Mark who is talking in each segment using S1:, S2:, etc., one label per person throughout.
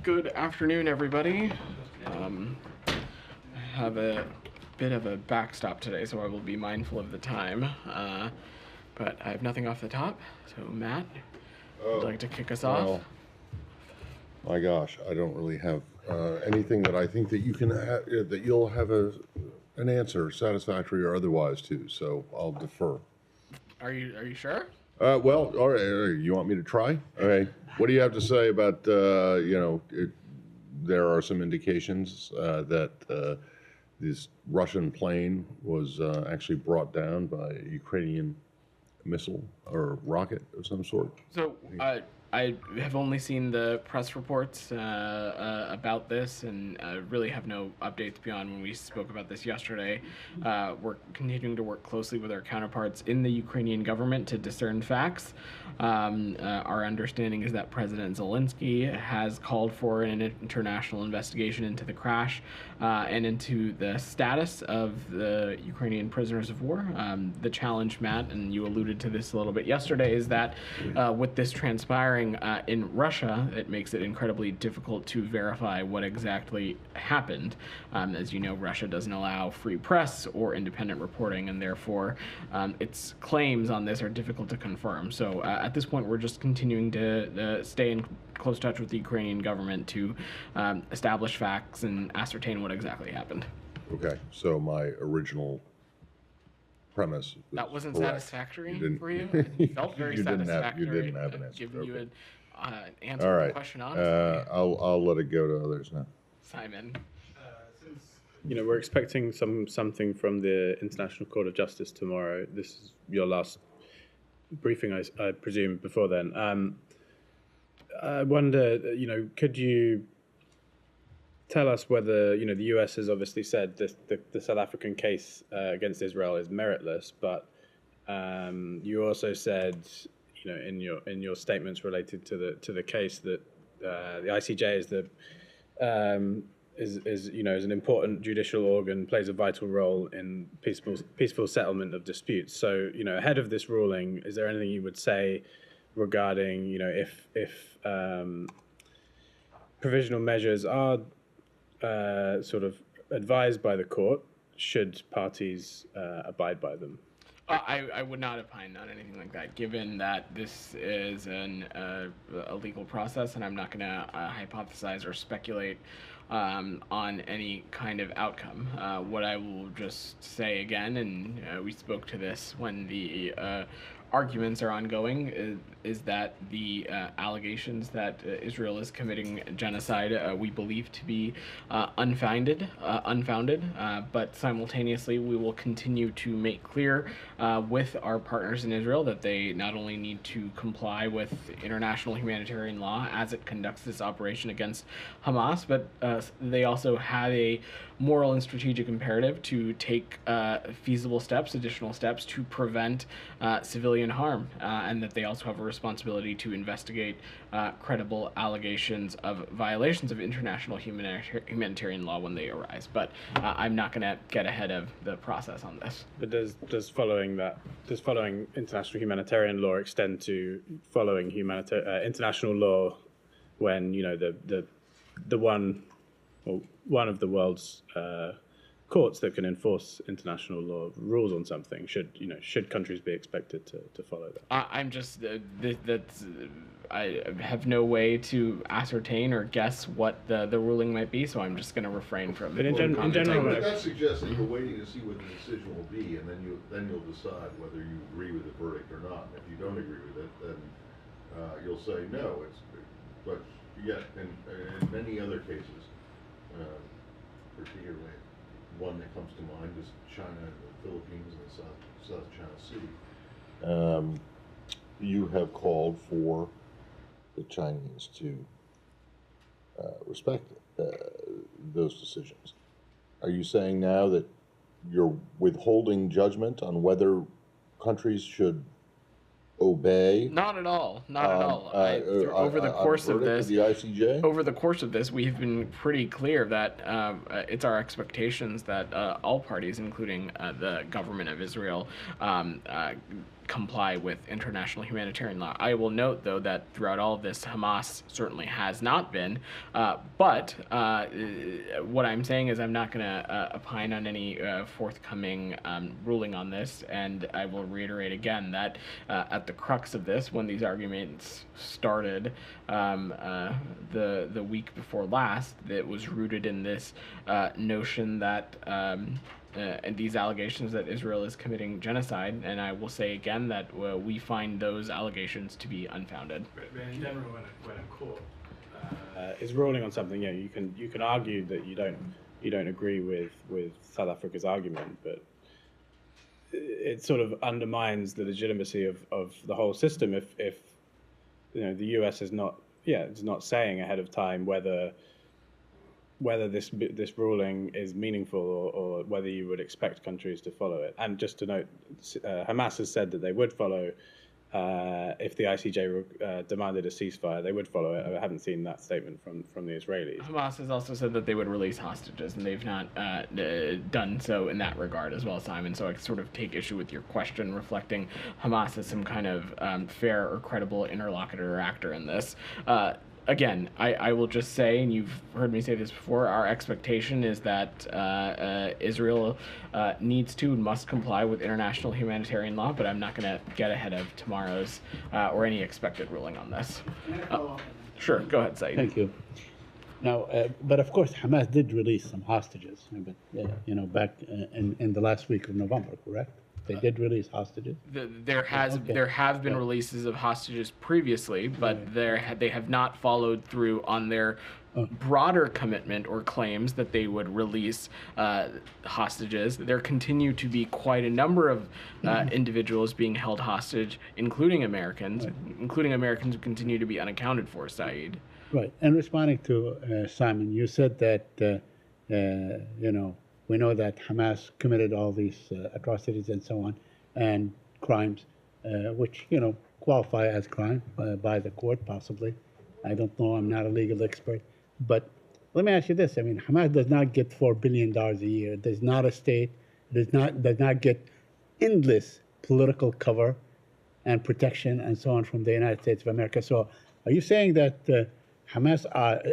S1: Good afternoon, everybody. I have a bit of a backstop today, so I will be mindful of the time. But I have nothing off the top, so Matt, would you like to kick us off?
S2: My gosh, I don't really have anything that I think that you can that you'll have an answer, satisfactory or otherwise, to. So I'll defer.
S1: Are you sure?
S2: Well, all right. You want me to try? All right. What do you have to say about there are some indications that this Russian plane was actually brought down by a Ukrainian missile or rocket of some sort?
S1: So I have only seen the press reports about this, and really have no updates beyond when we spoke about this yesterday. We're continuing to work closely with our counterparts in the Ukrainian government to discern facts. Our understanding is that President Zelensky has called for an international investigation into the crash and into the status of the Ukrainian prisoners of war. The challenge, Matt, and you alluded to this a little bit yesterday, is that with this transpiring in Russia, it makes it incredibly difficult to verify what exactly happened. As you know, Russia doesn't allow free press or independent reporting, and therefore its claims on this are difficult to confirm. So at this point, we're just continuing to stay in close touch with the Ukrainian government to establish facts and ascertain what exactly happened.
S2: Okay, so my original premise
S1: that wasn't
S2: correct.
S1: Satisfactory for you? It felt very satisfactory.
S2: You didn't have an answer.
S1: Giving you an answer
S2: All
S1: to
S2: right.
S1: the question honestly.
S2: I'll let it go to others now.
S1: Simon.
S3: We're expecting something from the International Court of Justice tomorrow. This is your last briefing, I presume, before then. I wonder, could you tell us whether, the U.S. has obviously said the South African case against Israel is meritless, but you also said, in your statements related to the case that the ICJ is an important judicial organ, plays a vital role in peaceful settlement of disputes. So, ahead of this ruling, is there anything you would say regarding, if provisional measures are sort of advised by the court, should parties abide by them?
S1: I would not opine on anything like that, given that this is a legal process, and I'm not going to hypothesize or speculate on any kind of outcome. What I will just say again, and we spoke to this when the arguments are ongoing, is that the allegations that Israel is committing genocide we believe to be unfounded, but simultaneously we will continue to make clear with our partners in Israel that they not only need to comply with international humanitarian law as it conducts this operation against Hamas, but they also have a moral and strategic imperative to take feasible steps, additional steps, to prevent civilian harm, and that they also have a responsibility to investigate credible allegations of violations of international humanitarian law when they arise. But I'm not going to get ahead of the process on this.
S3: But does following international humanitarian law extend to following international law when one of the world's courts that can enforce international law rules on something? Should countries be expected to follow that?
S1: I'm just I have no way to ascertain or guess what the ruling might be, so I'm just going to refrain from.
S3: But in general,
S2: but that suggests that you're waiting to see what the decision will be, and then you'll decide whether you agree with the verdict or not. And if you don't agree with it, then you'll say no. But yet, in many other cases, particularly one that comes to mind is China and the Philippines and the South China Sea. You have called for the Chinese to respect those decisions. Are you saying now that you're withholding judgment on whether countries should obey?
S1: Not at all. Not at all. Over the course of this,
S2: the ICJ?
S1: Over the course of this, we've been pretty clear that it's our expectations that all parties, including the government of Israel, comply with international humanitarian law. I will note, though, that throughout all of this, Hamas certainly has not been. But what I'm saying is I'm not going to opine on any forthcoming ruling on this, and I will reiterate again that at the crux of this, when these arguments started the week before last, that was rooted in this notion that and these allegations that Israel is committing genocide, and I will say again that we find those allegations to be unfounded.
S3: But in general, when a court is ruling on something, you can argue that you don't agree with South Africa's argument, but it sort of undermines the legitimacy of the whole system if the U.S. is not saying ahead of time whether this ruling is meaningful or whether you would expect countries to follow it. And just to note, Hamas has said that they would follow, if the ICJ demanded a ceasefire, they would follow it. I haven't seen that statement from the Israelis.
S1: Hamas has also said that they would release hostages, and they've not done so in that regard as well, Simon. So I sort of take issue with your question, reflecting Hamas as some kind of fair or credible interlocutor or actor in this. Again, I will just say, and you've heard me say this before, our expectation is that Israel needs to and must comply with international humanitarian law, but I'm not going to get ahead of tomorrow's or any expected ruling on this. Sure, go ahead, Saeed.
S4: Thank you. Now, but of course, Hamas did release some hostages, but, back in the last week of November, correct? They did release hostages?
S1: There have been releases of hostages previously, but they have not followed through on their broader commitment or claims that they would release hostages. There continue to be quite a number of individuals being held hostage, including Americans who continue to be unaccounted for, Saeed.
S4: Right. And responding to Simon, you said that, we know that Hamas committed all these atrocities and so on, and crimes, which, qualify as crime by the court, possibly. I don't know, I'm not a legal expert. But let me ask you this. I mean, Hamas does not get $4 billion a year. It is not a state. It does not get endless political cover and protection and so on from the United States of America. So are you saying that Hamas,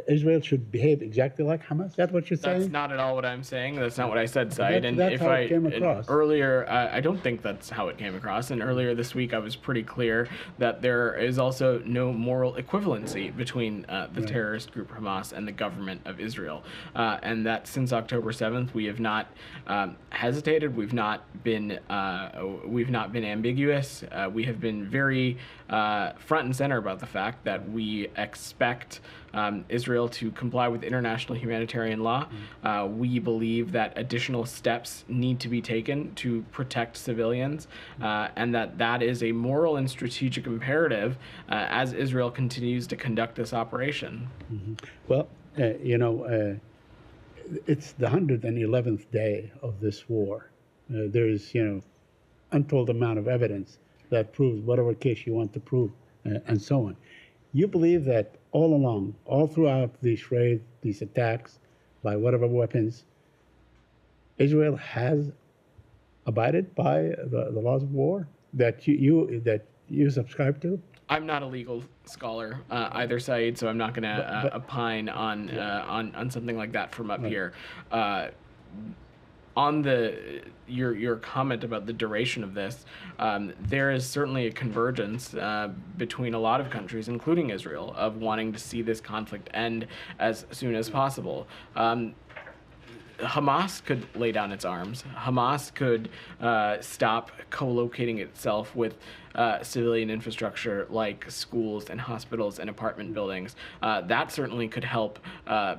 S4: Israel should behave exactly like Hamas? Is that what you're saying?
S1: That's not at all what I'm saying. That's not what I said, Said.
S4: That's how it came across.
S1: Earlier, I don't think that's how it came across. And earlier this week, I was pretty clear that there is also no moral equivalency between the terrorist group Hamas and the government of Israel. And that since October 7th, we have not hesitated. We've not been ambiguous. We have been very front and center about the fact that we expect Israel to comply with international humanitarian law. We believe that additional steps need to be taken to protect civilians, and that is a moral and strategic imperative as Israel continues to conduct this operation.
S4: Mm-hmm. Well, it's the 111th day of this war. There's, untold amount of evidence that proves whatever case you want to prove, and so on. You believe that all along, all throughout these raids, these attacks, by whatever weapons, Israel has abided by the laws of war that you subscribe to?
S1: I'm not a legal scholar either, Saeed, so I'm not going to opine on something like that from up here. On your comment about the duration of this, there is certainly a convergence between a lot of countries, including Israel, of wanting to see this conflict end as soon as possible. Hamas could lay down its arms. Hamas could stop co-locating itself with civilian infrastructure like schools and hospitals and apartment buildings. That certainly could help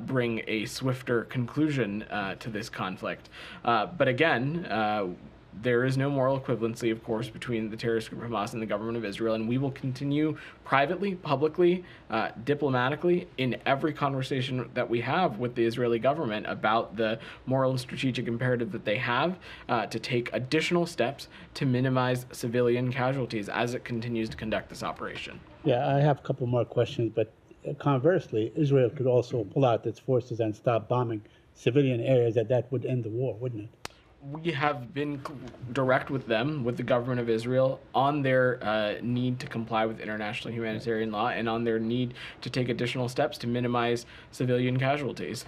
S1: bring a swifter conclusion to this conflict. But again, there is no moral equivalency, of course, between the terrorist group Hamas and the government of Israel, and we will continue privately, publicly, diplomatically, in every conversation that we have with the Israeli government about the moral and strategic imperative that they have to take additional steps to minimize civilian casualties as it continues to conduct this operation.
S4: Yeah, I have a couple more questions, but conversely, Israel could also pull out its forces and stop bombing civilian areas, that would end the war, wouldn't it?
S1: We have been direct with them, with the government of Israel, on their need to comply with international humanitarian law and on their need to take additional steps to minimize civilian casualties.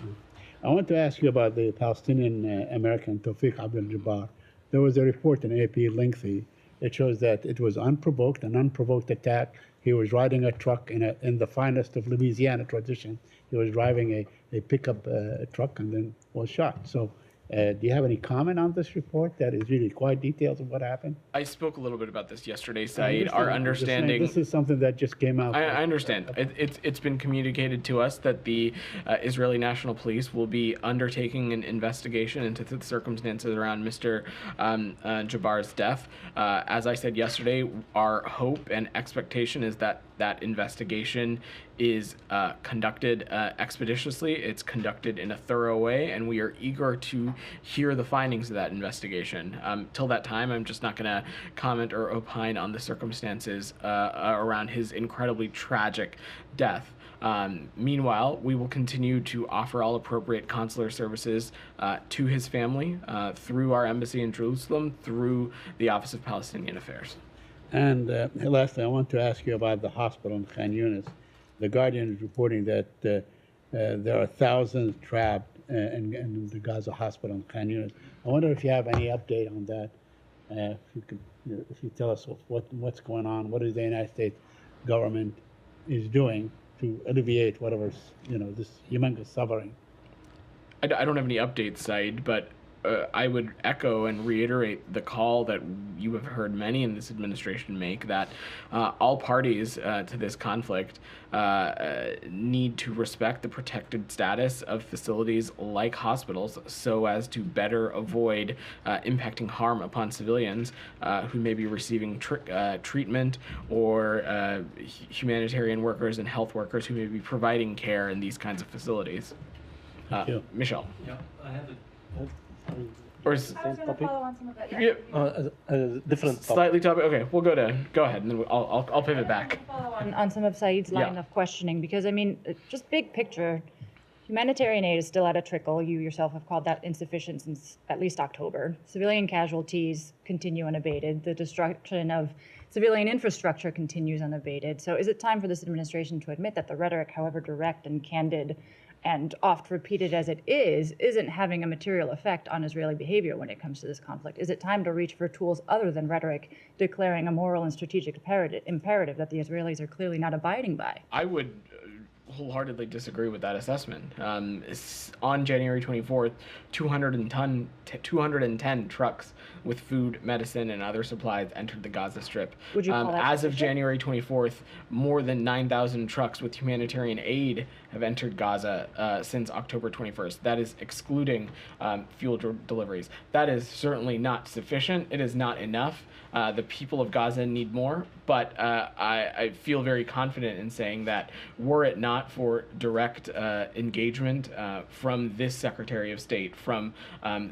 S4: I want to ask you about the Palestinian American Tawfiq Abdul Jabbar. There was a report in AP, lengthy. It shows that it was unprovoked, an unprovoked attack. He was riding a truck in the finest of Louisiana tradition. He was driving a pickup truck and then was shot. So do you have any comment on this report that is really quite details of what happened?
S1: I spoke a little bit about this yesterday,
S4: I
S1: Saeed. Our
S4: understand. I'm just saying
S1: understanding.
S4: This is something that just came out.
S1: I understand. It's been communicated to us that the Israeli National Police will be undertaking an investigation into the circumstances around Mr. Jabbar's death. As I said yesterday, our hope and expectation is that that investigation is conducted expeditiously. It's conducted in a thorough way, and we are eager to hear the findings of that investigation. Till that time, I'm just not going to comment or opine on the circumstances around his incredibly tragic death. Meanwhile, we will continue to offer all appropriate consular services to his family through our embassy in Jerusalem, through the Office of Palestinian Affairs.
S4: And lastly, I want to ask you about the hospital in Khan Yunis. The Guardian is reporting that there are thousands trapped in the Gaza hospital in Khan Yunis. I wonder if you have any update on that. If you tell us what's going on, what is the United States government is doing to alleviate whatever's this humongous suffering.
S1: I don't have any updates, Said, but I would echo and reiterate the call that you have heard many in this administration make, that all parties to this conflict need to respect the protected status of facilities like hospitals so as to better avoid impacting harm upon civilians who may be receiving treatment, or humanitarian workers and health workers who may be providing care in these kinds of facilities.
S4: Thank you.
S1: Michelle.
S5: Yeah, I have a
S1: Or is
S6: I was going to
S5: topic?
S6: follow on some of that.
S1: Yeah.
S5: different topic.
S1: slightly topic? Okay, we'll go ahead, and then I'll pivot back.
S6: Follow on some of Saeed's line
S1: Yeah.
S6: of questioning, because I mean, just big picture, humanitarian aid is still at a trickle. You yourself have called that insufficient since at least October. Civilian casualties continue unabated. The destruction of civilian infrastructure continues unabated. So is it time for this administration to admit that the rhetoric, however direct and candid and oft repeated as it is, isn't having a material effect on Israeli behavior when it comes to this conflict? Is it time to reach for tools other than rhetoric, declaring a moral and strategic imperative that the Israelis are clearly not abiding by?
S1: I would wholeheartedly disagree with that assessment. On January 24th, 210 trucks with food, medicine, and other supplies entered the Gaza Strip.
S6: Would you call that
S1: as of
S6: sufficient?
S1: January 24th, more than 9,000 trucks with humanitarian aid have entered Gaza since October 21st. That is excluding fuel deliveries. That is certainly not sufficient. It is not enough. The people of Gaza need more, but I feel very confident in saying that were it not for direct engagement from this Secretary of State, from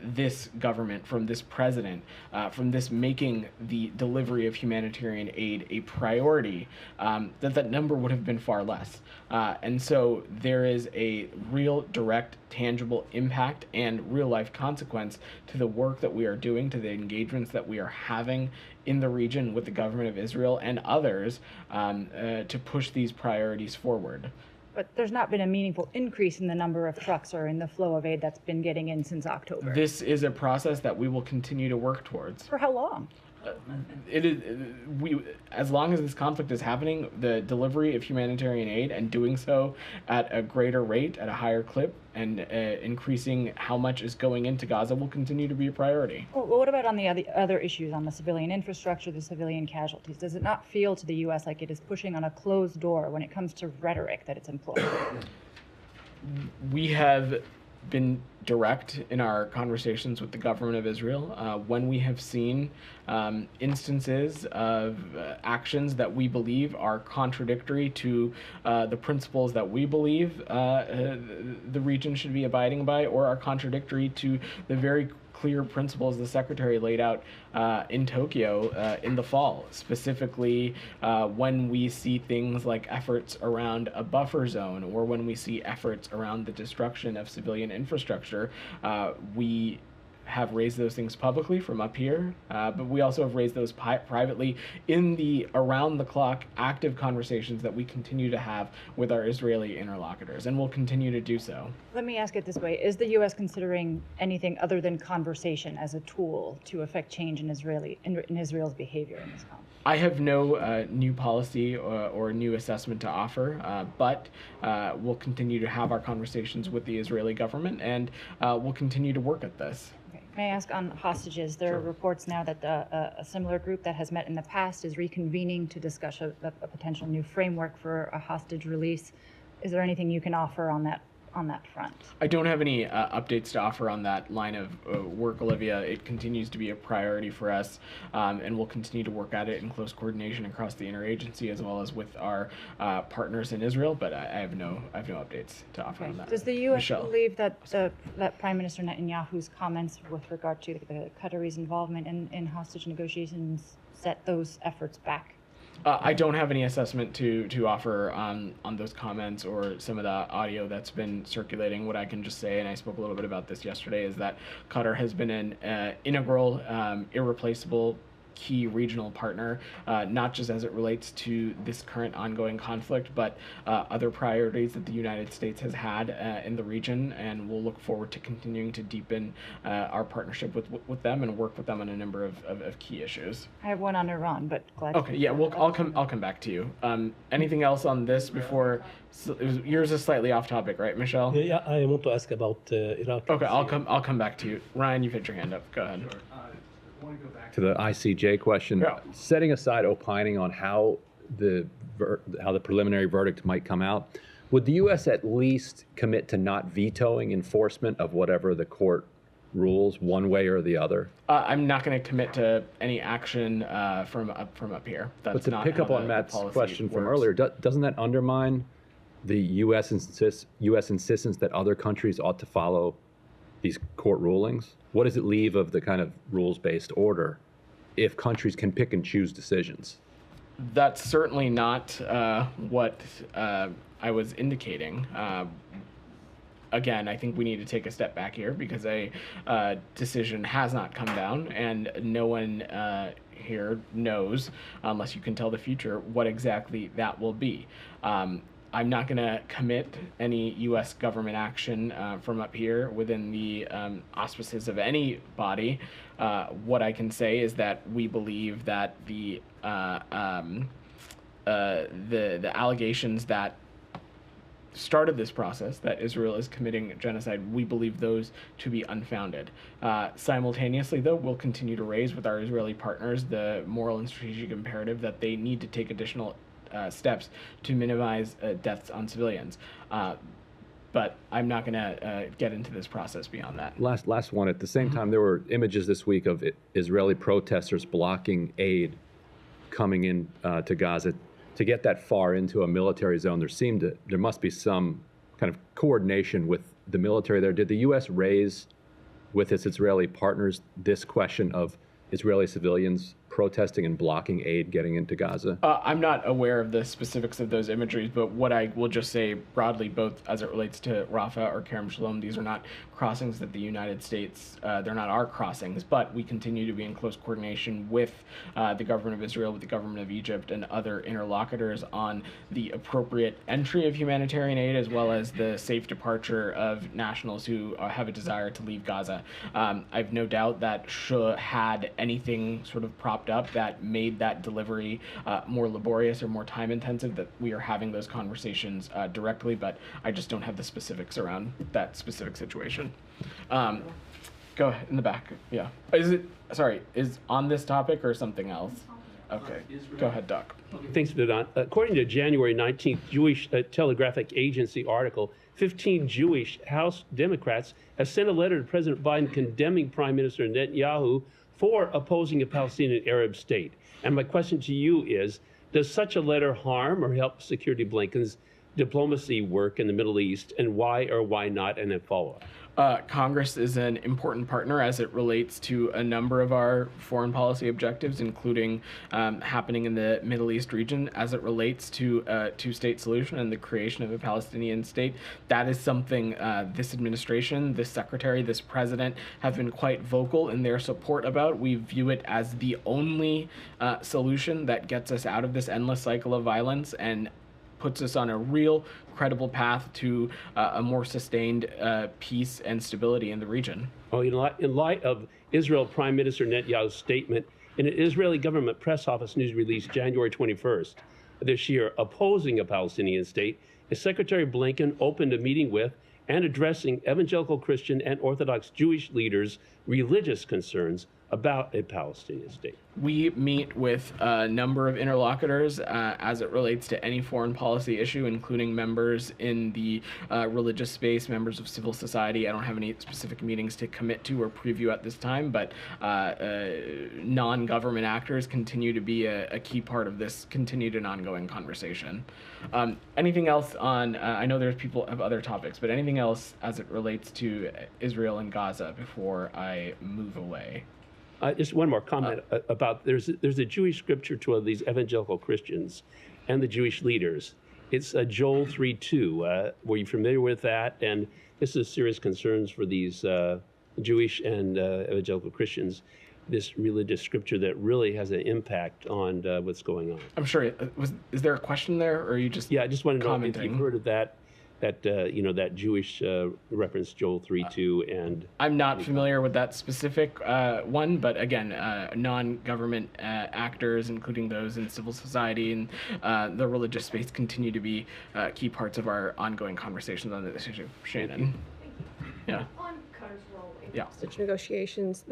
S1: this government, from this president, from this making the delivery of humanitarian aid a priority, that number would have been far less. And so there is a real direct, tangible impact and real life consequence to the work that we are doing, to the engagements that we are having in the region with the government of Israel and others to push these priorities forward.
S6: But there's not been a meaningful increase in the number of trucks or in the flow of aid that's been getting in since October.
S1: This is a process that we will continue to work towards.
S6: For how long?
S1: It is as long as this conflict is happening, the delivery of humanitarian aid and doing so at a greater rate, at a higher clip, and increasing how much is going into Gaza will continue to be a priority.
S6: Well, what about on the other issues, on the civilian infrastructure, the civilian casualties? Does it not feel to the U.S. like it is pushing on a closed door when it comes to rhetoric that it's employing?
S1: We have been direct in our conversations with the government of Israel when we have seen instances of actions that we believe are contradictory to the principles that we believe the region should be abiding by, or are contradictory to the very clear principles the Secretary laid out in Tokyo in the fall, specifically when we see things like efforts around a buffer zone, or when we see efforts around the destruction of civilian infrastructure. We have raised those things publicly from up here, but we also have raised those privately in the around-the-clock active conversations that we continue to have with our Israeli interlocutors, and we'll continue to do so.
S6: Let me ask it this way. Is the U.S. considering anything other than conversation as a tool to affect change in Israel's behavior in this conflict?
S1: I have no new policy or new assessment to offer, but we'll continue to have our conversations with the Israeli government, and we'll continue to work at this.
S6: Okay. May I ask on hostages? There are reports now that a similar group that has met in the past is reconvening to discuss a potential new framework for a hostage release. Is there anything you can offer on that front?
S1: I don't have any updates to offer on that line of work, Olivia. It continues to be a priority for us, and we'll continue to work at it in close coordination across the interagency as well as with our partners in Israel. But I have no updates to offer on that.
S6: Does the U.S.
S1: Michelle.
S6: believe that that Prime Minister Netanyahu's comments with regard to the Qataris' involvement in hostage negotiations set those efforts back?
S1: I don't have any assessment to offer on those comments or some of the audio that's been circulating. What I can just say, and I spoke a little bit about this yesterday, is that Qatar has been an integral, irreplaceable, key regional partner, not just as it relates to this current ongoing conflict, but other priorities that the United States has had in the region, and we'll look forward to continuing to deepen our partnership with them and work with them on a number of key issues.
S6: I have one on Iran, but glad.
S1: Okay, yeah, I'll come back to you. Anything else on this before? Yours is slightly off topic, right, Michelle?
S5: Yeah, I want to ask about Iraq.
S1: Okay, I'll come back to you. Ryan, you've had your hand up. Go ahead.
S7: To the ICJ question,
S1: Yeah.
S7: setting aside opining on how the preliminary verdict might come out, would the U.S. at least commit to not vetoing enforcement of whatever the court rules, one way or the other?
S1: I'm not going to commit to any action from up here. That's
S7: But to
S1: not
S7: pick
S1: how
S7: up on
S1: the
S7: Matt's
S1: policy
S7: question from
S1: works.
S7: earlier, doesn't that undermine the U.S. insistence that other countries ought to follow these court rulings? What does it leave of the kind of rules-based order if countries can pick and choose decisions?
S1: That's certainly not what I was indicating. Again, I think we need to take a step back here because a decision has not come down, and no one here knows, unless you can tell the future, what exactly that will be. I'm not going to commit any U.S. government action from up here within the auspices of any body. What I can say is that we believe that the allegations that started this process, that Israel is committing genocide, we believe those to be unfounded. Simultaneously, though, we'll continue to raise with our Israeli partners the moral and strategic imperative that they need to take additional steps to minimize deaths on civilians. But I'm not going to get into this process beyond that.
S7: Last one. At the same time, there were images this week of Israeli protesters blocking aid coming in to Gaza. To get that far into a military zone, there must be some kind of coordination with the military there. Did the U.S. raise with its Israeli partners this question of Israeli civilians protesting and blocking aid getting into Gaza?
S1: I'm not aware of the specifics of those imageries, but what I will just say broadly, both as it relates to Rafah or Kerem Shalom, these are not crossings that the United States, they're not our crossings, but we continue to be in close coordination with the government of Israel, with the government of Egypt, and other interlocutors on the appropriate entry of humanitarian aid, as well as the safe departure of nationals who have a desire to leave Gaza. I've no doubt that had anything sort of propped up that made that delivery more laborious or more time intensive, that we are having those conversations directly, but I just don't have the specifics around that specific situation. Go ahead, in the back. Yeah. Is on this topic or something else? Okay. Go ahead, Doc.
S8: Thanks, Vedant. According to a January 19th Jewish Telegraphic Agency article, 15 Jewish House Democrats have sent a letter to President Biden condemning Prime Minister Netanyahu for opposing a Palestinian Arab state. And my question to you is, does such a letter harm or help Secretary Blinken's diplomacy work in the Middle East, and why or why not, and then follow up.
S1: Congress is an important partner as it relates to a number of our foreign policy objectives, including happening in the Middle East region as it relates to a two-state solution and the creation of a Palestinian state. That is something this administration, this secretary, this president have been quite vocal in their support about. We view it as the only solution that gets us out of this endless cycle of violence and puts us on a real credible path to a more sustained peace and stability in the region.
S8: Oh, in light of Israel Prime Minister Netanyahu's statement in an Israeli government press office news release January 21st this year opposing a Palestinian state, Secretary Blinken opened a meeting with and addressing evangelical Christian and Orthodox Jewish leaders' religious concerns about a Palestinian state.
S1: We meet with a number of interlocutors as it relates to any foreign policy issue, including members in the religious space, members of civil society. I don't have any specific meetings to commit to or preview at this time, but non-government actors continue to be a key part of this continued and ongoing conversation. Anything else on, I know there's people have other topics, but anything else as it relates to Israel and Gaza before I move away?
S8: Just one more comment about there's a Jewish scripture to these evangelical Christians and the Jewish leaders. It's Joel 3:2. Were you familiar with that? And this is serious concerns for these Jewish and evangelical Christians. This religious scripture that really has an impact on what's going on.
S1: I'm sure. Is there a question there, or are you just
S8: I just want to know if
S1: commenting?
S8: you've heard of that. That Jewish reference, Joel 3:2, and
S1: I'm not familiar with that specific one, but again, non-government actors, including those in civil society and the religious space, continue to be key parts of our ongoing conversations on this issue. Shannon. Yeah.
S9: On Qatar's role in
S1: Yeah.
S9: hostage negotiations,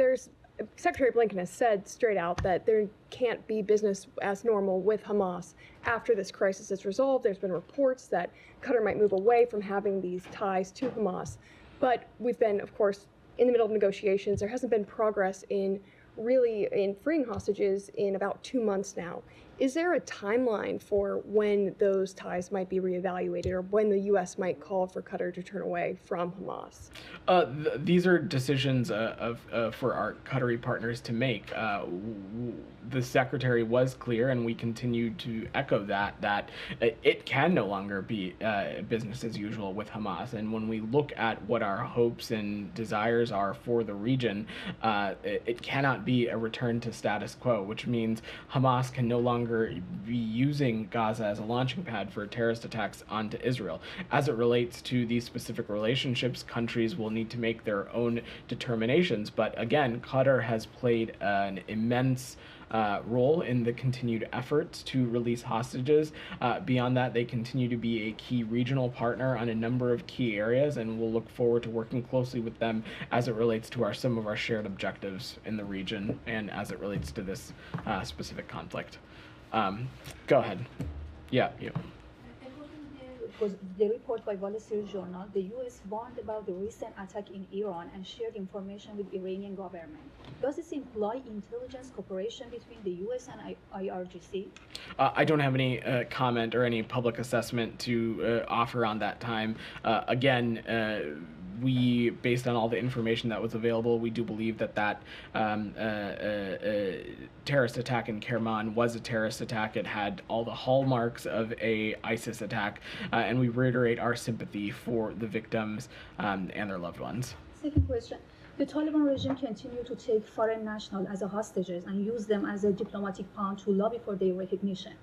S9: Secretary Blinken has said straight out that there can't be business as normal with Hamas after this crisis is resolved. There's been reports that Qatar might move away from having these ties to Hamas. But we've been, of course, in the middle of negotiations. There hasn't been progress in freeing hostages in about 2 months now. Is there a timeline for when those ties might be reevaluated or when the U.S. might call for Qatar to turn away from Hamas?
S1: These are decisions for our Qatari partners to make. The secretary was clear, and we continue to echo that it can no longer be business as usual with Hamas. And when we look at what our hopes and desires are for the region, it cannot be a return to status quo, which means Hamas can no longer be using Gaza as a launching pad for terrorist attacks onto Israel. As it relates to these specific relationships, countries will need to make their own determinations. But again, Qatar has played an immense role in the continued efforts to release hostages. Beyond that, they continue to be a key regional partner on a number of key areas, and we'll look forward to working closely with them as it relates to some of our shared objectives in the region and as it relates to this specific conflict. Go ahead. Yeah, you.
S10: Was the report by Wall Street Journal, the U.S. warned about the recent attack in Iran and shared information with the Iranian government. Does this imply intelligence cooperation between the U.S. and IRGC?
S1: I don't have any comment or any public assessment to offer on that time. Again, we, based on all the information that was available, we do believe that terrorist attack in Kerman was a terrorist attack. It had all the hallmarks of a ISIS attack, and we reiterate our sympathy for the victims and their loved ones.
S10: Second question. The Taliban regime continue to take foreign nationals as hostages and use them as a diplomatic pawn to lobby for their recognition.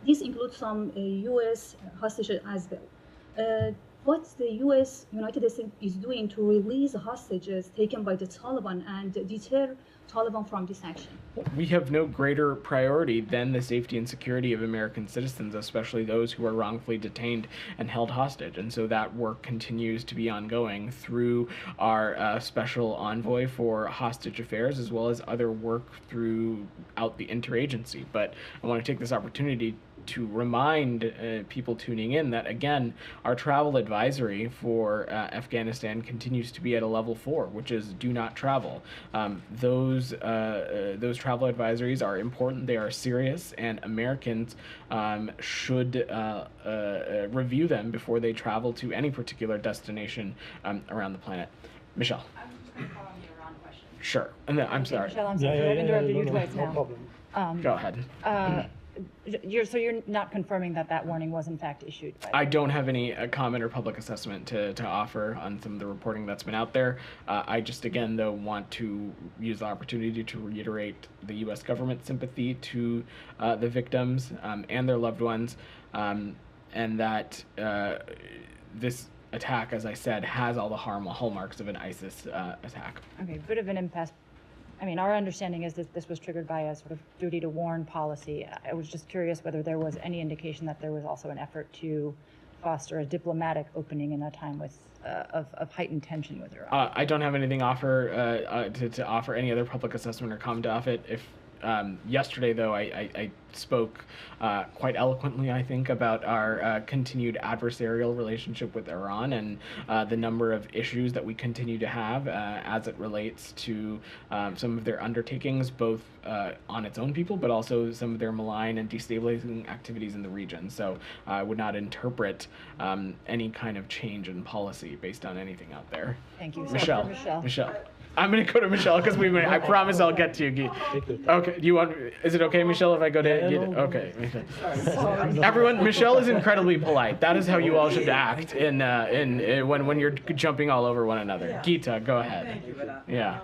S10: This includes some U.S. hostages as well. What the United States is doing to release hostages taken by the Taliban and deter Taliban from this action?
S1: We have no greater priority than the safety and security of American citizens, especially those who are wrongfully detained and held hostage. And so that work continues to be ongoing through our special envoy for hostage affairs, as well as other work throughout the interagency. But I want to take this opportunity to remind people tuning in that, again, our travel advisory for Afghanistan continues to be at a level 4, which is do not travel. Those travel advisories are important. They are serious, and Americans should review them before they travel to any particular destination around the planet. Michelle.
S6: I was just going to follow on the Iran question.
S1: Sure. And then, I'm sorry.
S6: Michelle, I'm sorry. I've interrupted you twice now.
S5: problem.
S1: Go ahead.
S6: You're not confirming that that warning was in fact issued?
S1: I don't have any comment or public assessment to offer on some of the reporting that's been out there. I just, again, though, want to use the opportunity to reiterate the U.S. government's sympathy to the victims and their loved ones, and that this attack, as I said, has all the hallmarks of an ISIS attack.
S6: Okay, bit of an impasse. I mean, our understanding is that this was triggered by a sort of duty to warn policy. I was just curious whether there was any indication that there was also an effort to foster a diplomatic opening in a time with of heightened tension with Iran.
S1: I don't have anything to offer any other public assessment or comment off it. If yesterday, though, I spoke quite eloquently, I think, about our continued adversarial relationship with Iran and the number of issues that we continue to have as it relates to some of their undertakings, both on its own people, but also some of their malign and destabilizing activities in the region. So I would not interpret any kind of change in policy based on anything out there.
S6: Thank you.
S1: Michelle. I'm going to go to Michelle because I promise I'll get to you. Okay. Do you want? Is it okay, Michelle, if I go to? Okay. Everyone, Michelle is incredibly polite. That is how you all should act in when you're jumping all over one another. Yeah. Gita, go ahead.
S11: Thank you for that.
S1: Yeah.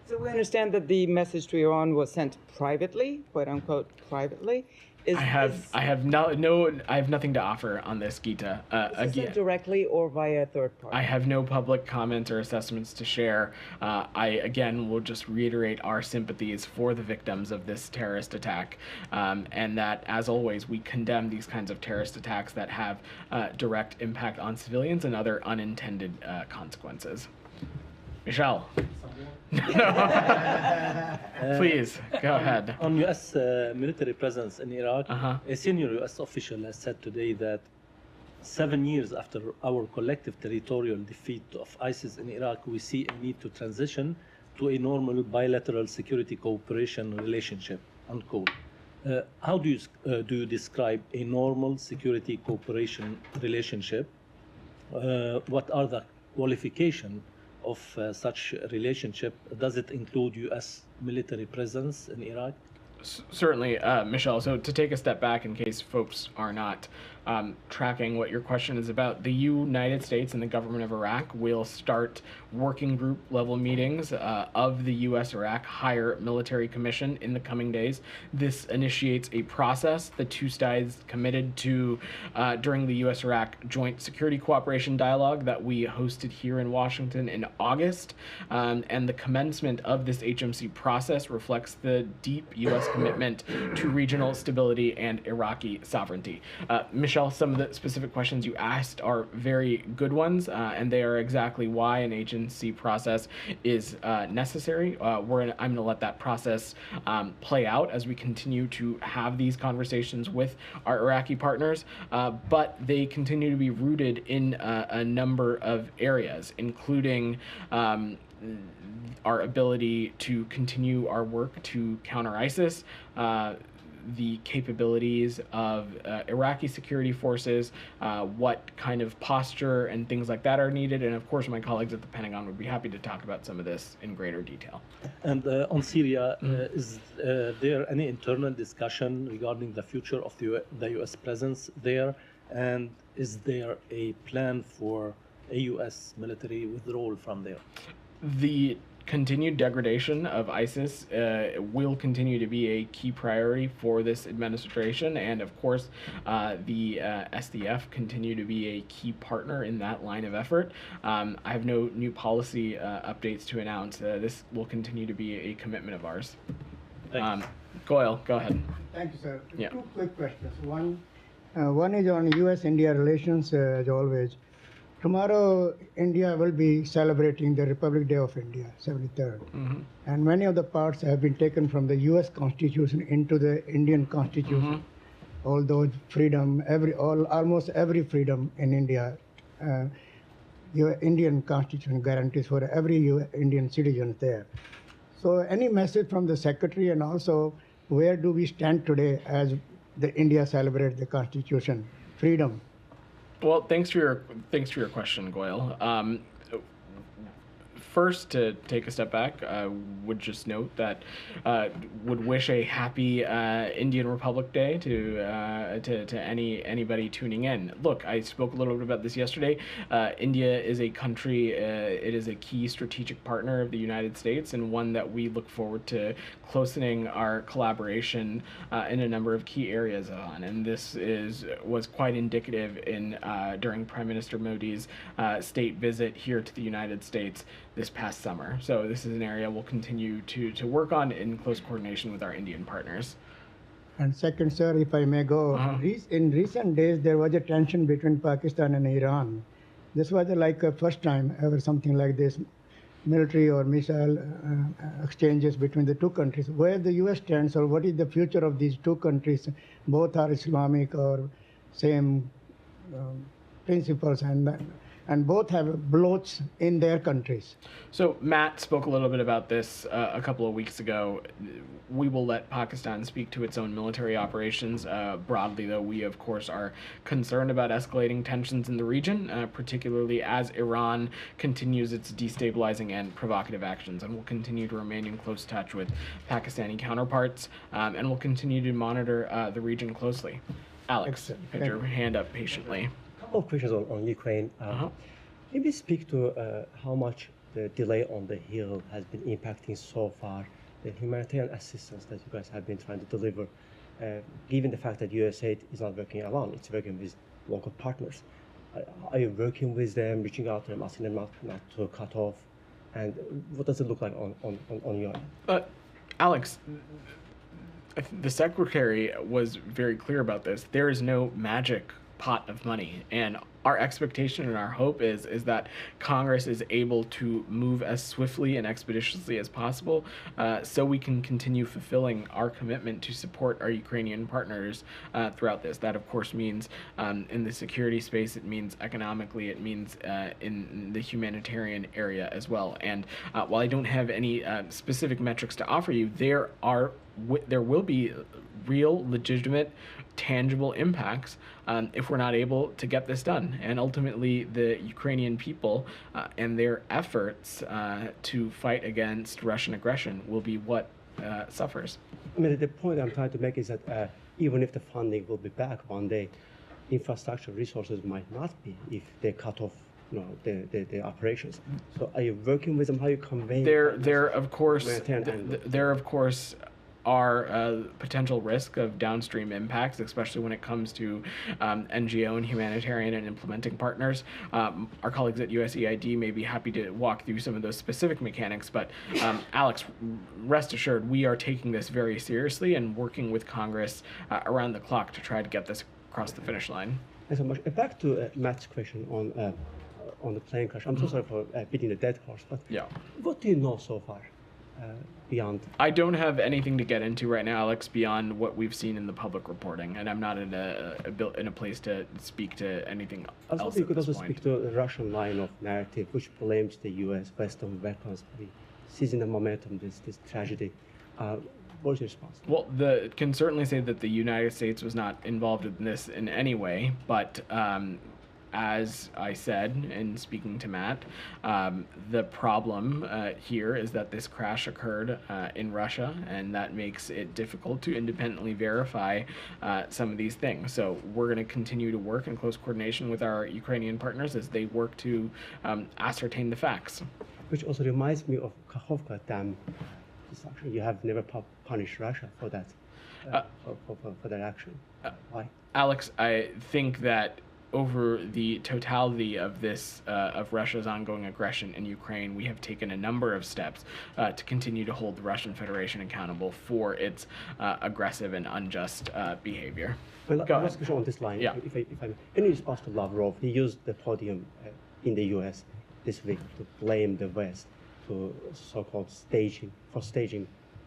S11: So we understand that the message to Iran was sent privately, quote unquote, privately.
S1: I have nothing to offer on this, Gita.
S11: Again, directly or via a third party?
S1: I have no public comments or assessments to share. I again will just reiterate our sympathies for the victims of this terrorist attack, and that, as always, we condemn these kinds of terrorist attacks that have direct impact on civilians and other unintended consequences. Michelle. Please, go ahead.
S5: On U.S. Military presence in Iraq, a senior U.S. official has said today that 7 years after our collective territorial defeat of ISIS in Iraq, we see a need to transition to a normal bilateral security cooperation relationship, unquote. How do you describe a normal security cooperation relationship? What are the qualifications of such relationship? Does it include U.S. military presence in Iraq?
S1: Certainly, Michelle. So to take a step back in case folks are not tracking what your question is about, the United States and the government of Iraq will start working group level meetings of the U.S.-Iraq Higher Military Commission in the coming days. This initiates a process the two sides committed to during the U.S.-Iraq Joint Security Cooperation Dialogue that we hosted here in Washington in August. And the commencement of this HMC process reflects the deep U.S. commitment to regional stability and Iraqi sovereignty. Michelle, some of the specific questions you asked are very good ones, and they are exactly why an HMC process is necessary. I'm going to let that process play out as we continue to have these conversations with our Iraqi partners, but they continue to be rooted in a number of areas, including our ability to continue our work to counter ISIS, the capabilities of Iraqi security forces, what kind of posture and things like that are needed, and of course my colleagues at the Pentagon would be happy to talk about some of this in greater detail.
S5: And on Syria, is there any internal discussion regarding the future of the U.S. presence there, and is there a plan for a U.S. military withdrawal from there?
S1: The continued degradation of ISIS will continue to be a key priority for this administration, and of course the SDF continue to be a key partner in that line of effort. I have no new policy updates to announce. This will continue to be a commitment of ours. Goyle, go ahead.
S4: Thank you, sir.
S1: Yeah.
S4: Two quick questions. One is on U.S.-India relations, as always. Tomorrow, India will be celebrating the Republic Day of India, 73rd. And many of the parts have been taken from the U.S. Constitution into the Indian Constitution.
S12: although freedom, almost every freedom in India, your Indian constitution guarantees for every Indian citizen there. So any message from the secretary, and also where do we stand today as the India celebrates the constitution, freedom?
S1: Well, thanks for your question, Goyal. First, to take a step back, I would just note that would wish a happy Indian Republic Day to anybody tuning in. Look, I spoke a little bit about this yesterday. India is a country. It is a key strategic partner of the United States, and one that we look forward to closening our collaboration in a number of key areas on. And this was quite indicative during Prime Minister Modi's state visit here to the United States this past summer. So this is an area we'll continue to work on in close coordination with our Indian partners.
S12: And second, sir, if I may go, in recent days there was a tension between Pakistan and Iran. This was like a first time ever something like this, military or missile exchanges between the two countries. Where the U.S. stands, or what is the future of these two countries? Both are Islamic or same principles, and both have bloats in their countries.
S1: So Matt spoke a little bit about this a couple of weeks ago. We will let Pakistan speak to its own military operations. Broadly, though, we, of course, are concerned about escalating tensions in the region, particularly as Iran continues its destabilizing and provocative actions. And we'll continue to remain in close touch with Pakistani counterparts, and we'll continue to monitor the region closely. Alex, you had your hand up patiently.
S13: Couple of questions on Ukraine. Maybe speak to how much the delay on the Hill has been impacting so far the humanitarian assistance that you guys have been trying to deliver, given the fact that USAID is not working alone, it's working with local partners. Are you working with them, reaching out to them, asking them not to cut off? And what does it look like on your end?
S1: Alex, the Secretary was very clear about this. There is no magic pot of money, and our expectation and our hope is that Congress is able to move as swiftly and expeditiously as possible, so we can continue fulfilling our commitment to support our Ukrainian partners throughout this. That, of course, means in the security space, it means economically, it means in the humanitarian area as well. And while I don't have any specific metrics to offer you, there will be real, legitimate, tangible impacts if we're not able to get this done. And ultimately, the Ukrainian people and their efforts to fight against Russian aggression will be what suffers.
S13: I mean, the point I'm trying to make is that even if the funding will be back one day, infrastructure resources might not be if they cut off the operations. So are you working with them? How are you conveying?
S1: There of course are potential risk of downstream impacts, especially when it comes to NGO and humanitarian and implementing partners. Our colleagues at USAID may be happy to walk through some of those specific mechanics, but Alex, rest assured, we are taking this very seriously and working with Congress around the clock to try to get this across the finish line.
S13: Thanks so much. Back to Matt's question on the plane crash. I'm so sorry for beating the dead horse, but what do you know so far? Beyond?
S1: I don't have anything to get into right now, Alex, beyond what we've seen in the public reporting, and I'm not in a place to speak to anything else.
S13: You could also speak to the Russian line of narrative, which blames the U.S. Western weapons, seizing the momentum, this tragedy. What's your response?
S1: Well, can certainly say that the United States was not involved in this in any way, but as I said in speaking to Matt, the problem here is that this crash occurred in Russia, and that makes it difficult to independently verify some of these things. So we're going to continue to work in close coordination with our Ukrainian partners as they work to ascertain the facts.
S13: Which also reminds me of Kakhovka Dam destruction. You have never punished Russia for that, for that action. Why?
S1: Alex, I think that over the totality of this, of Russia's ongoing aggression in Ukraine, we have taken a number of steps to continue to hold the Russian Federation accountable for its aggressive and unjust behavior.
S13: Well, last question on this line, if I may. In response to Lavrov, he used the podium in the U.S. this week to blame the West to so-called staging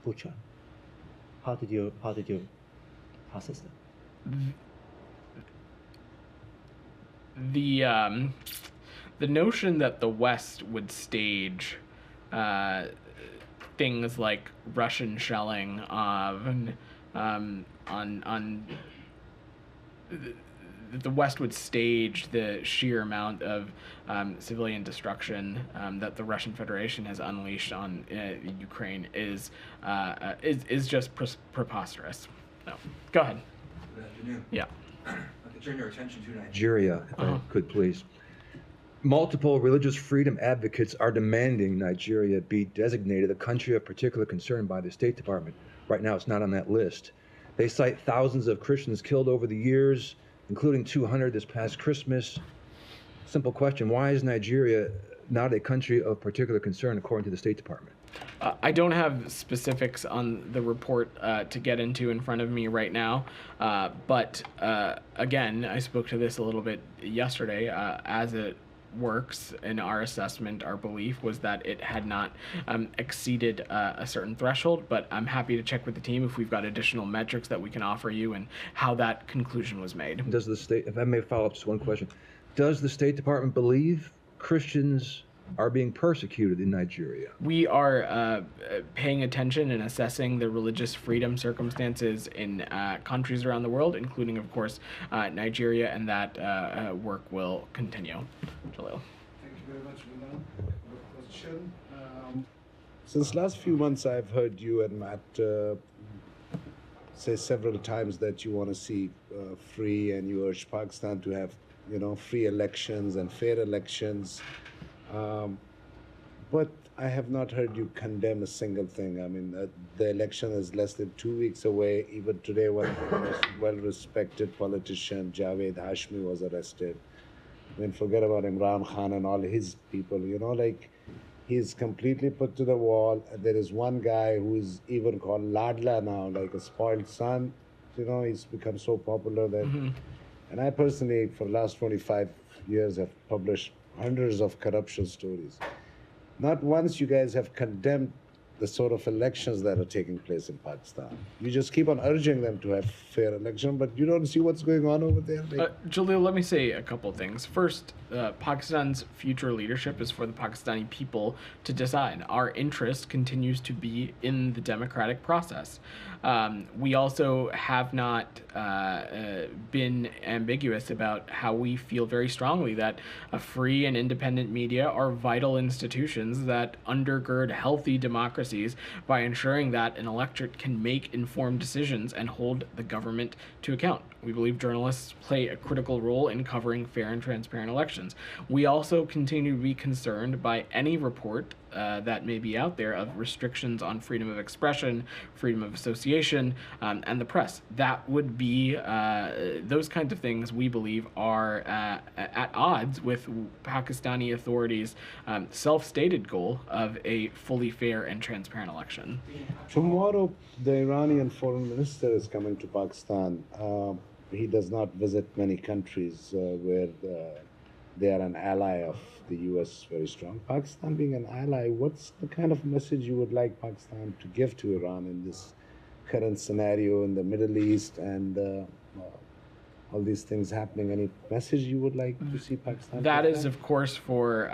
S13: Bucha. How did you process that?
S1: the notion that the West would stage things like Russian shelling the West would stage the sheer amount of civilian destruction that the Russian Federation has unleashed on Ukraine is just preposterous. No, go ahead.
S14: Good afternoon.
S1: Yeah.
S14: I'd like to turn your attention to Nigeria, if I could, please. Multiple religious freedom advocates are demanding Nigeria be designated a country of particular concern by the State Department. Right now, it's not on that list. They cite thousands of Christians killed over the years, including 200 this past Christmas. Simple question, why is Nigeria not a country of particular concern according to the State Department?
S1: I don't have specifics on the report to get into in front of me right now, but again, I spoke to this a little bit yesterday. As it works in our assessment, our belief was that it had not exceeded a certain threshold, but I'm happy to check with the team if we've got additional metrics that we can offer you and how that conclusion was made.
S14: Does the state, if I may follow up just one question, does the State Department believe Christians are being persecuted in Nigeria?
S1: We are paying attention and assessing the religious freedom circumstances in countries around the world, including, of course, Nigeria, and that work will continue. Jalil.
S15: Thank you very much, Milan, for the question. Since last few months, I've heard you and Matt say several times that you want to see free, and you urge Pakistan to have, free elections and fair elections. But I have not heard you condemn a single thing. I mean, the election is less than 2 weeks away. Even today, one of the most well-respected politician, Javed Hashmi, was arrested. I mean, forget about Imran Khan and all his people, he's completely put to the wall. There is one guy who is even called Ladla now, like a spoiled son. He's become so popular that... And I personally, for the last 25 years, have published hundreds of corruption stories. Not once you guys have condemned the sort of elections that are taking place in Pakistan. You just keep on urging them to have fair election, but you don't see what's going on over there.
S1: Jalil, let me say a couple things. First, Pakistan's future leadership is for the Pakistani people to decide. Our interest continues to be in the democratic process. We also have not been ambiguous about how we feel very strongly that a free and independent media are vital institutions that undergird healthy democracies by ensuring that an electorate can make informed decisions and hold the government to account. We believe journalists play a critical role in covering fair and transparent elections. We also continue to be concerned by any report that may be out there of restrictions on freedom of expression, freedom of association, and the press. That would be, those kinds of things we believe are at odds with Pakistani authorities' self-stated goal of a fully fair and transparent election.
S15: Tomorrow, the Iranian foreign minister is coming to Pakistan. He does not visit many countries where they are an ally of the U.S. very strong. Pakistan being an ally, what's the kind of message you would like Pakistan to give to Iran in this current scenario in the Middle East and all these things happening? Any message you would like to see Pakistan?
S1: That is, of course, for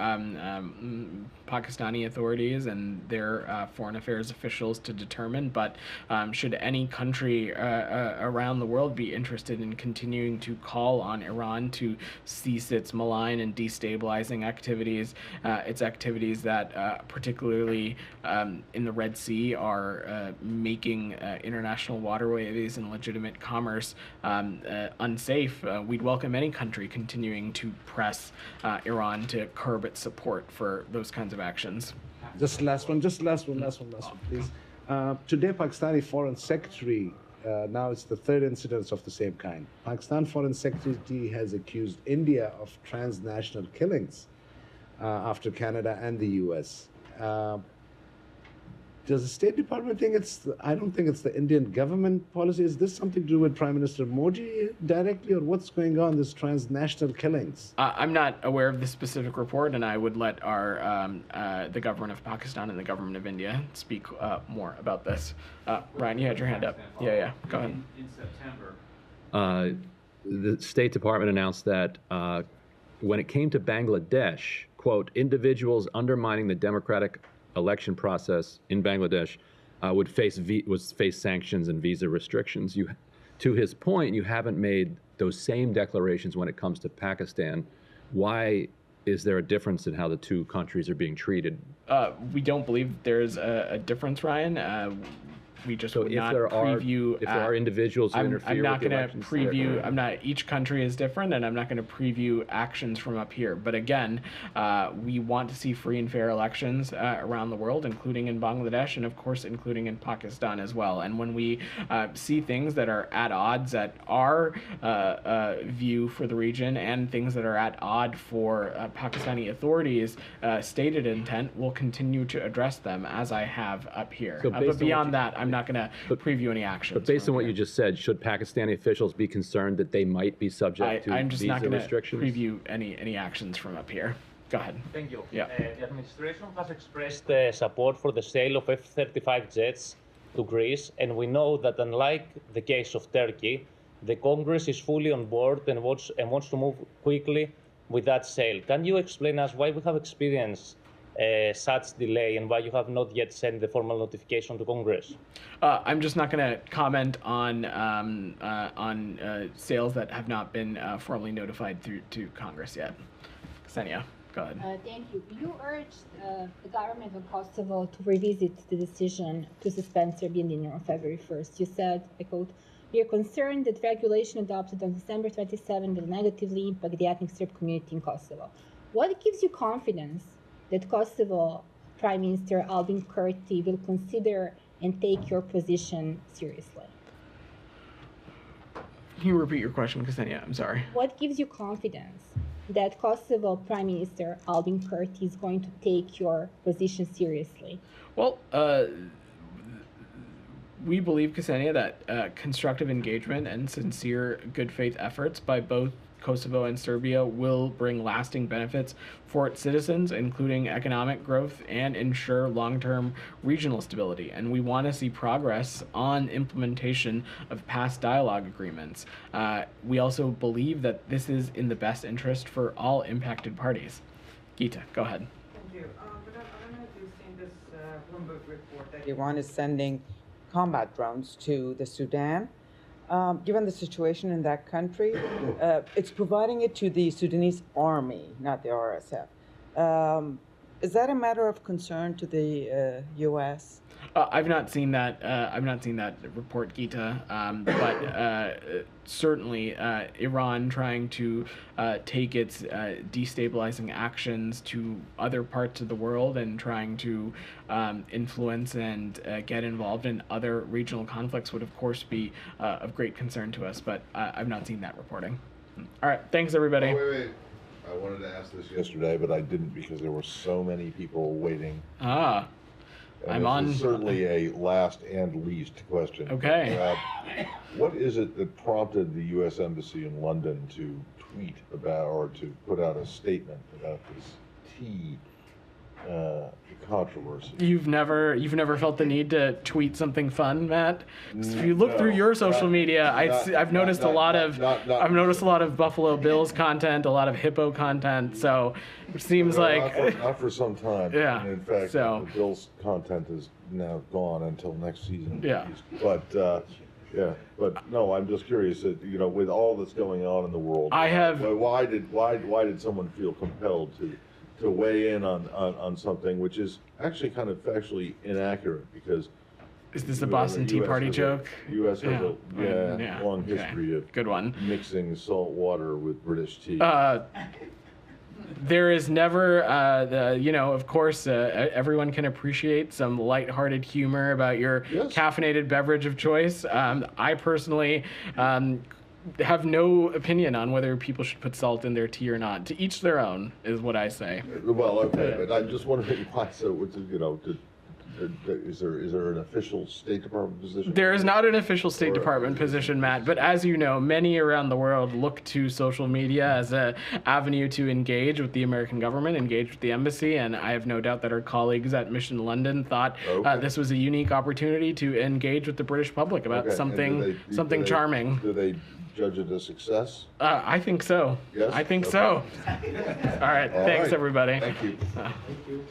S1: Pakistani authorities and their foreign affairs officials to determine, but should any country around the world be interested in continuing to call on Iran to cease its malign and destabilizing activities, its activities that particularly in the Red Sea are making international waterways and legitimate commerce unsafe, we'd welcome any country continuing to press Iran to curb its support for those kinds of actions.
S15: Just last one, please. Today, Pakistani Foreign Secretary, now it's the third incidence of the same kind. Pakistan Foreign Secretary has accused India of transnational killings after Canada and the US. Does the State Department think I don't think it's the Indian government policy. Is this something to do with Prime Minister Modi directly, or what's going on, this transnational killings?
S1: I'm not aware of this specific report, and I would let the government of Pakistan and the government of India speak more about this. Ryan, you had your hand up. Yeah, go ahead.
S16: In September,
S7: the State Department announced that when it came to Bangladesh, quote, individuals undermining the democratic election process in Bangladesh would face sanctions and visa restrictions. To his point, you haven't made those same declarations when it comes to Pakistan. Why is there a difference in how the two countries are being treated?
S1: We don't believe there's a difference, Ryan. We just would not preview.
S7: If there are individuals who interfere
S1: I'm not
S7: with the
S1: going to
S7: elections,
S1: preview. Each country is different, and I'm not going to preview actions from up here. But again, we want to see free and fair elections around the world, including in Bangladesh, and of course, including in Pakistan as well. And when we see things that are at odds at our view for the region, and things that are at odds for Pakistani authorities' stated intent, we'll continue to address them as I have up here.
S7: So
S1: but beyond that, I'm not going to preview any actions.
S7: But based on what you just said, should Pakistani officials be concerned that they might be subject to
S1: I'm just
S7: visa
S1: not going to
S7: restrictions?
S1: preview any actions from up here. Go ahead.
S16: Thank you.
S1: Yeah.
S16: The administration has expressed support for the sale of F-35 jets to Greece, and we know that unlike the case of Turkey, the Congress is fully on board and wants to move quickly with that sale. Can you explain us why we have experienced such delay and why you have not yet sent the formal notification to Congress?
S1: I'm just not going to comment on sales that have not been formally notified through to Congress yet. Ksenia, go ahead.
S17: Thank you. You urged the government of Kosovo to revisit the decision to suspend Serbian dinner on February 1st. You said, I quote, "We are concerned that regulation adopted on December 27 will negatively impact the ethnic Serb community in Kosovo." What gives you confidence that Kosovo Prime Minister Albin Kurti will consider and take your position seriously?
S1: Can you repeat your question, Ksenia? I'm sorry.
S17: What gives you confidence that Kosovo Prime Minister Albin Kurti is going to take your position seriously?
S1: Well, we believe, Ksenia, that constructive engagement and sincere good faith efforts by both Kosovo and Serbia will bring lasting benefits for its citizens, including economic growth, and ensure long-term regional stability. And we want to see progress on implementation of past dialogue agreements. We also believe that this is in the best interest for all impacted parties. Gita, go ahead.
S11: Thank you. I don't know if you've seen this Bloomberg report that Iran is sending combat drones to the Sudan. Given the situation in that country, it's providing it to the Sudanese army, not the RSF. Is that a matter of concern to the U.S.?
S1: I've not seen that. I've not seen that report, Gita. But certainly, Iran trying to take its destabilizing actions to other parts of the world and trying to influence and get involved in other regional conflicts would, of course, be of great concern to us. But I've not seen that reporting. All right. Thanks, everybody.
S2: Oh, wait. I wanted to ask this yesterday, but I didn't because there were so many people waiting.
S1: I'm on.
S2: This is certainly a last and least question.
S1: Okay.
S2: What is it that prompted the U.S. Embassy in London to tweet about or to put out a statement about this tea controversy?
S1: You've never felt the need to tweet something fun, Matt? If you look through your social media, I've noticed a lot of Buffalo Bills content, a lot of Hippo content. So it seems like
S2: not for some time.
S1: Yeah.
S2: And in fact, the Bills content is now gone until next season.
S1: Yeah.
S2: But but no, I'm just curious that with all that's going on in the world, why did someone feel compelled to weigh in on something which is actually kind of factually inaccurate? Because
S1: is this a Boston Tea Party joke?
S2: U.S. has a long history of
S1: good one
S2: mixing salt water with British tea.
S1: There is never, of course, everyone can appreciate some lighthearted humor about your caffeinated beverage of choice. I personally have no opinion on whether people should put salt in their tea or not. To each their own, is what I say.
S2: Well, okay, but I'm just wondering why. So, is there an official State Department position?
S1: There is not an official State Department position, Matt, but as you know, many around the world look to social media as an avenue to engage with the American government, engage with the embassy, and I have no doubt that our colleagues at Mission London thought this was a unique opportunity to engage with the British public about something charming.
S2: Do they judge it a success?
S1: I think so.
S2: Yes?
S1: I think so. All right. Thanks, everybody.
S2: Thank you.
S1: Thank you.